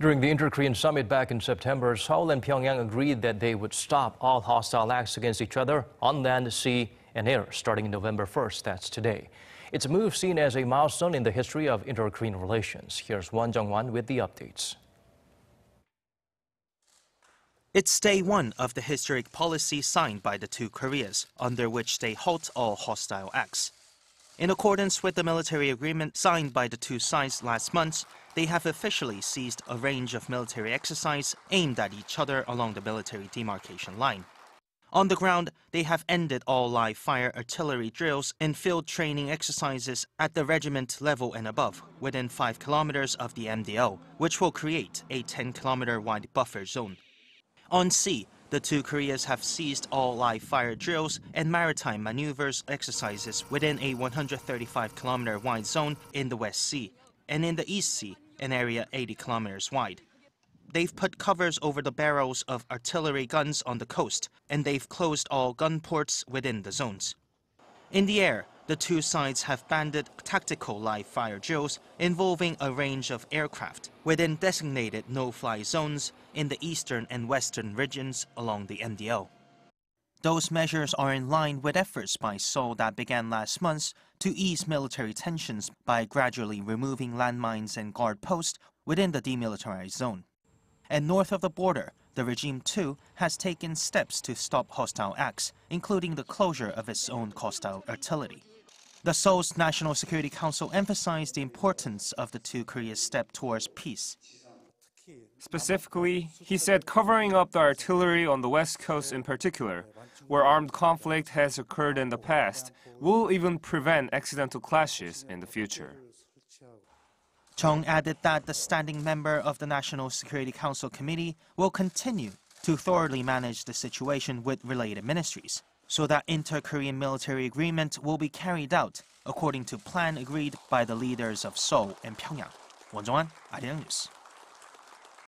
During the Inter-Korean summit back in September, Seoul and Pyongyang agreed that they would stop all hostile acts against each other on land, sea, and air starting November 1st. That's today. It's a move seen as a milestone in the history of inter-Korean relations. Here's Won Jung-hwan with the updates. It's day one of the historic policy signed by the two Koreas, under which they halt all hostile acts. In accordance with the military agreement signed by the two sides last month, they have officially ceased a range of military exercise aimed at each other along the Military Demarcation Line. On the ground, they have ended all live-fire artillery drills and field training exercises at the regiment level and above, within 5 kilometers of the MDO, which will create a 10-kilometer-wide buffer zone. On sea, the two Koreas have ceased all live-fire drills and maritime maneuvers exercises within a 135-kilometer-wide zone in the West Sea, and in the East Sea, an area 80 kilometers wide. They've put covers over the barrels of artillery guns on the coast, and they've closed all gun ports within the zones. In the air, the two sides have banded tactical live-fire drills involving a range of aircraft within designated no-fly zones in the eastern and western regions along the MDO. Those measures are in line with efforts by Seoul that began last month to ease military tensions by gradually removing landmines and guard posts within the demilitarized zone. And north of the border, the regime too has taken steps to stop hostile acts, including the closure of its own hostile artillery. The Seoul's National Security Council emphasized the importance of the two Koreas' step towards peace. Specifically, he said covering up the artillery on the West Coast in particular, where armed conflict has occurred in the past, will even prevent accidental clashes in the future. Chung added that the standing member of the National Security Council Committee will continue to thoroughly manage the situation with related ministries, so that inter-Korean military agreement will be carried out according to plan agreed by the leaders of Seoul and Pyeongyang. Won Jung-hwan, Arirang News.